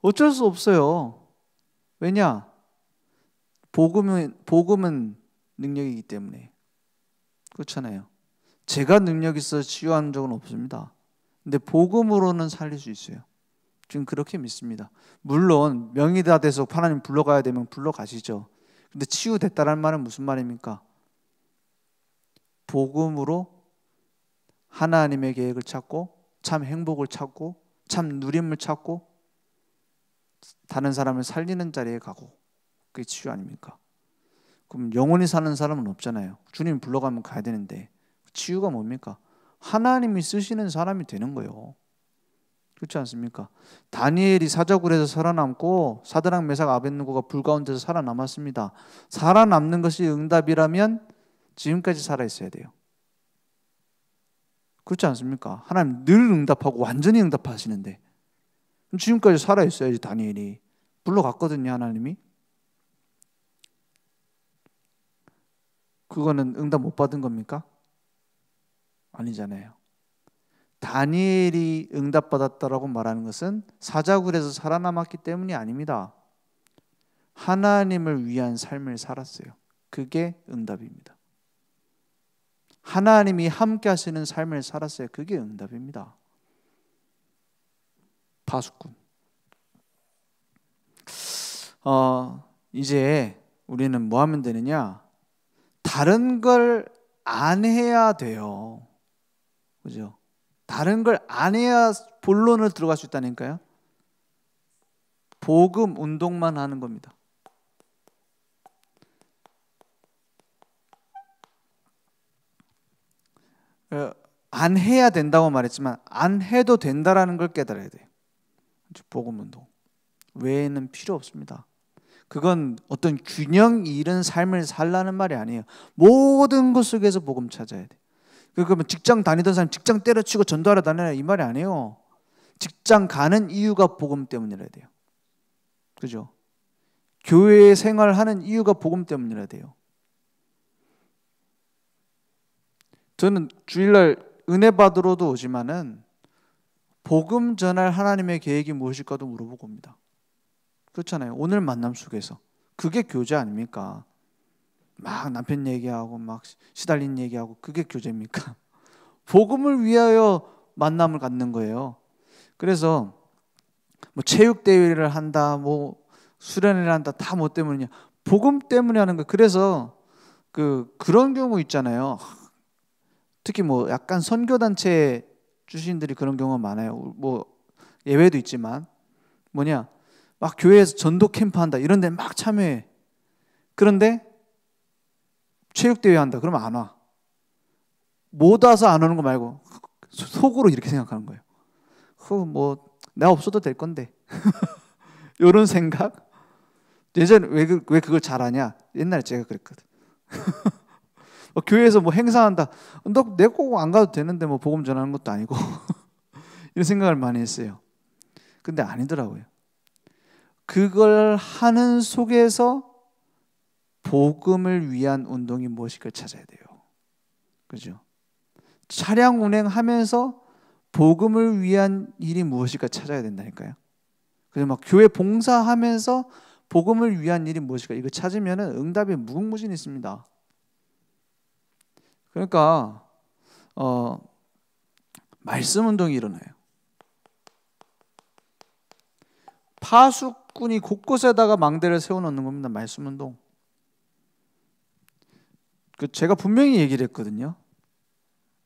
[SPEAKER 1] 어쩔 수 없어요. 왜냐? 복음은 능력이기 때문에. 그렇잖아요. 제가 능력 있어 치유하는 적은 없습니다. 근데 복음으로는 살릴 수 있어요. 지금 그렇게 믿습니다. 물론 명이 다 돼서 하나님 불러가야 되면 불러가시죠. 근데 치유됐다는 말은 무슨 말입니까? 복음으로 하나님의 계획을 찾고 참 행복을 찾고 참 누림을 찾고 다른 사람을 살리는 자리에 가고 그게 치유 아닙니까? 그럼 영원히 사는 사람은 없잖아요. 주님 불러가면 가야 되는데 치유가 뭡니까? 하나님이 쓰시는 사람이 되는 거예요. 그렇지 않습니까? 다니엘이 사자굴에서 살아남고 사드락 메삭 아벳느고가 불 가운데서 살아남았습니다. 살아남는 것이 응답이라면 지금까지 살아있어야 돼요. 그렇지 않습니까? 하나님 늘 응답하고 완전히 응답하시는데 지금까지 살아있어야지. 다니엘이 불러갔거든요 하나님이. 그거는 응답 못 받은 겁니까? 아니잖아요. 다니엘이 응답받았다라고 말하는 것은 사자굴에서 살아남았기 때문이 아닙니다. 하나님을 위한 삶을 살았어요. 그게 응답입니다. 하나님이 함께 하시는 삶을 살았어요. 그게 응답입니다. 파수꾼. 이제 우리는 뭐 하면 되느냐? 다른 걸 안 해야 돼요. 그죠? 다른 걸 안 해야 본론을 들어갈 수 있다니까요. 복음 운동만 하는 겁니다. 안 해야 된다고 말했지만 안 해도 된다라는 걸 깨달아야 돼요. 복음 운동 외에는 필요 없습니다. 그건 어떤 균형 잃은 삶을 살라는 말이 아니에요. 모든 것 속에서 복음 찾아야 돼. 그러면 직장 다니던 사람 직장 때려치고 전도하러 다니라 이 말이 아니에요. 직장 가는 이유가 복음 때문이라 돼요. 그죠? 교회 생활하는 이유가 복음 때문이라 돼요. 저는 주일날 은혜 받으러도 오지만은 복음 전할 하나님의 계획이 무엇일까도 물어보고 옵니다. 그렇잖아요. 오늘 만남 속에서 그게 교제 아닙니까? 막 남편 얘기하고 막 시달린 얘기하고 그게 교제입니까? 복음을 위하여 만남을 갖는 거예요. 그래서 뭐 체육 대회를 한다, 뭐 수련회를 한다, 다 뭐 때문이냐? 복음 때문에 하는 거. 그래서 그런 경우 있잖아요. 특히 뭐 약간 선교단체 주신들이 그런 경우가 많아요. 뭐 예외도 있지만 뭐냐, 막 교회에서 전도 캠프 한다 이런 데 막 참여해. 그런데 체육대회 한다 그러면 안 와. 못 와서 안 오는 거 말고 속으로 이렇게 생각하는 거예요. 뭐 내가 없어도 될 건데 이런 생각. 예전에 왜 그걸 잘하냐, 옛날에 제가 그랬거든. 교회에서 뭐 행사한다, 너 내 꼭 안 가도 되는데 뭐 복음 전하는 것도 아니고 이런 생각을 많이 했어요. 근데 아니더라고요. 그걸 하는 속에서 복음을 위한 운동이 무엇일까 찾아야 돼요. 그죠? 차량 운행하면서 복음을 위한 일이 무엇일까 찾아야 된다니까요. 그래서 막 교회 봉사하면서 복음을 위한 일이 무엇일까 이거 찾으면은 응답이 무궁무진히 있습니다. 그러니까 말씀 운동이 일어나요. 파수꾼이 곳곳에다가 망대를 세워놓는 겁니다. 말씀 운동. 제가 분명히 얘기를 했거든요.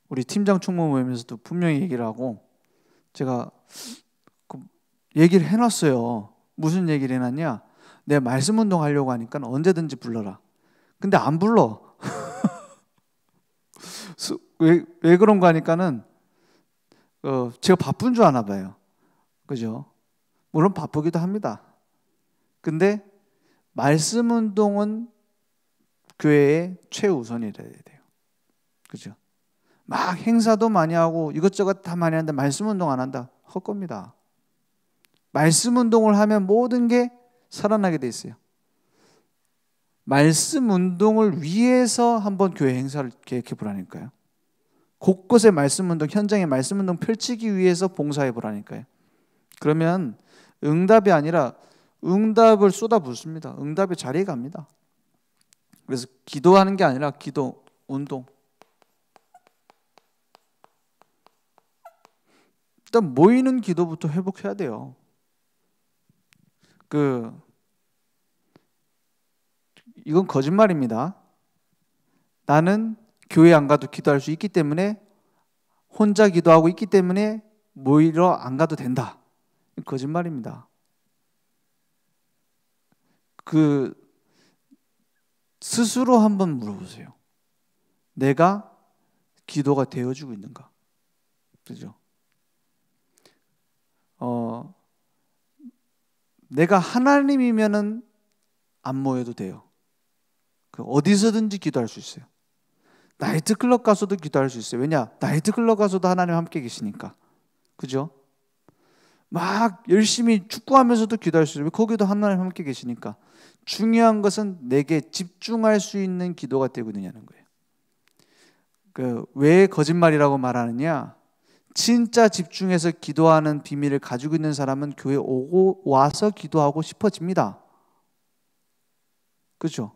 [SPEAKER 1] 우리 팀장 총무 모임에서도 분명히 얘기를 하고 제가 얘기를 해놨어요. 무슨 얘기를 해놨냐? 내 말씀 운동 하려고 하니까 언제든지 불러라. 근데 안 불러. 왜 그런가 하니까는 제가 바쁜 줄 아나 봐요. 그죠? 물론 바쁘기도 합니다. 근데 말씀 운동은 교회의 최우선이라야 돼요. 그죠? 막 행사도 많이 하고 이것저것 다 많이 하는데 말씀 운동 안 한다? 헛겁니다. 말씀 운동을 하면 모든 게 살아나게 돼 있어요. 말씀 운동을 위해서 한번 교회 행사를 계획해 보라니까요. 곳곳에 말씀 운동, 현장에 말씀 운동 펼치기 위해서 봉사해 보라니까요. 그러면 응답이 아니라 응답을 쏟아붓습니다. 응답이 자리에 갑니다. 그래서 기도하는 게 아니라 기도 운동. 일단 모이는 기도부터 회복해야 돼요. 이건 거짓말입니다. 나는 교회 안 가도 기도할 수 있기 때문에, 혼자 기도하고 있기 때문에 모이러 안 가도 된다. 거짓말입니다. 스스로 한번 물어보세요. 내가 기도가 되어주고 있는가? 그죠? 내가 하나님이면은 안 모여도 돼요. 어디서든지 기도할 수 있어요. 나이트클럽 가서도 기도할 수 있어요. 왜냐? 나이트클럽 가서도 하나님 함께 계시니까. 그죠? 막 열심히 축구하면서도 기도할 수 있어요. 거기도 하나님 함께 계시니까. 중요한 것은 내게 집중할 수 있는 기도가 되고 있느냐는 거예요. 왜 거짓말이라고 말하느냐? 진짜 집중해서 기도하는 비밀을 가지고 있는 사람은 교회 오고 와서 기도하고 싶어집니다. 그렇죠?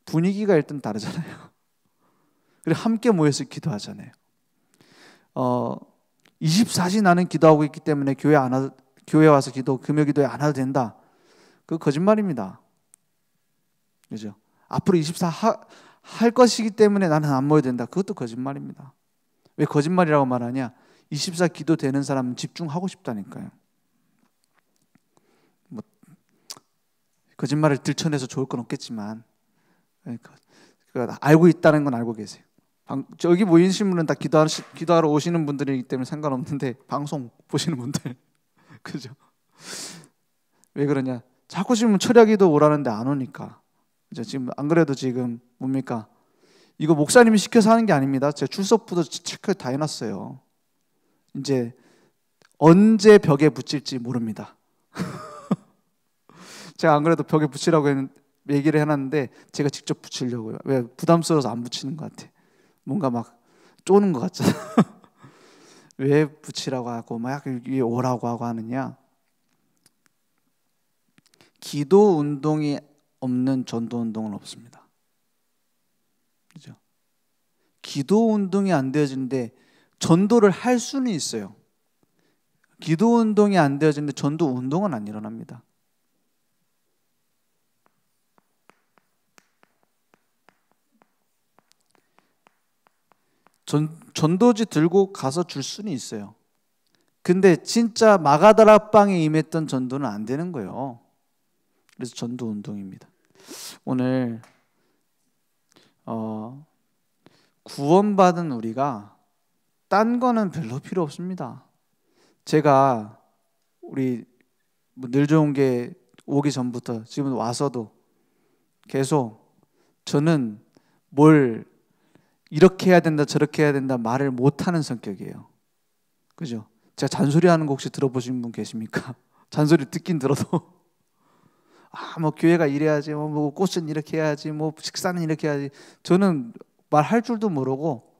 [SPEAKER 1] 분위기가 일단 다르잖아요. 그리고 함께 모여서 기도하잖아요. 24시 나는 기도하고 있기 때문에 교회 와서 금요 기도에 안 와도 된다. 그거 거짓말입니다. 그죠? 앞으로 24 할 것이기 때문에 나는 안 모여야 된다. 그것도 거짓말입니다. 왜 거짓말이라고 말하냐? 24 기도 되는 사람은 집중하고 싶다니까요. 뭐 거짓말을 들춰내서 좋을 건 없겠지만 알고 있다는 건 알고 계세요. 저기 모이신 분은 다 기도하러 오시는 분들이기 때문에 상관없는데 방송 보시는 분들 그죠? 왜 그러냐? 자꾸 지금 철야기도 오라는데 안 오니까. 그죠? 지금 안 그래도 지금 뭡니까? 이거 목사님이 시켜서 하는 게 아닙니다. 제가 출석부도 체크 다 해놨어요. 이제 언제 벽에 붙일지 모릅니다. 제가 안 그래도 벽에 붙이라고 얘기를 해놨는데 제가 직접 붙이려고요. 왜? 부담스러워서 안 붙이는 것 같아. 뭔가 막 쪼는 것 같잖아. 왜 붙이라고 하고 막 위에 오라고 하고 하느냐? 기도 운동이 없는 전도 운동은 없습니다. 그죠? 기도 운동이 안 되어지는데 전도를 할 수는 있어요. 기도 운동이 안 되어지는데 전도 운동은 안 일어납니다. 전도지 들고 가서 줄 수는 있어요. 근데 진짜 마가다락방에 임했던 전도는 안 되는 거예요. 그래서 전도 운동입니다. 오늘 구원받은 우리가 딴 거는 별로 필요 없습니다. 제가 우리 늘 좋은 게 오기 전부터 지금 와서도 계속 저는 뭘 이렇게 해야 된다 저렇게 해야 된다 말을 못하는 성격이에요. 그죠? 제가 잔소리하는 거 혹시 들어보신 분 계십니까? 잔소리 듣긴 들어도 뭐 교회가 이래야지, 뭐 꽃은 이렇게 해야지, 뭐 식사는 이렇게 해야지. 저는 말할 줄도 모르고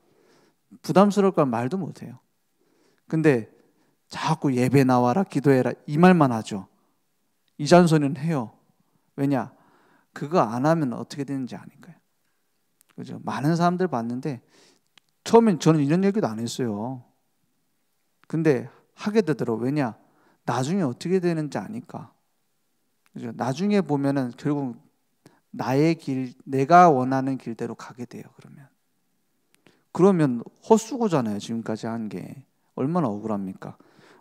[SPEAKER 1] 부담스러울까 말도 못해요. 근데 자꾸 예배 나와라, 기도해라 이 말만 하죠. 이 잔소리는 해요. 왜냐? 그거 안 하면 어떻게 되는지 아니까요. 그죠? 많은 사람들 봤는데 처음엔 저는 이런 얘기도 안 했어요. 근데 하게 되더라고요. 왜냐? 나중에 어떻게 되는지 아니까. 그죠? 나중에 보면은 결국 나의 길, 내가 원하는 길대로 가게 돼요. 그러면 헛수고잖아요. 지금까지 한 게 얼마나 억울합니까?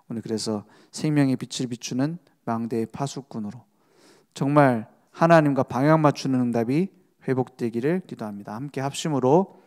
[SPEAKER 1] 오늘 그래서 생명의 빛을 비추는 망대의 파수꾼으로 정말 하나님과 방향 맞추는 응답이 회복되기를 기도합니다. 함께 합심으로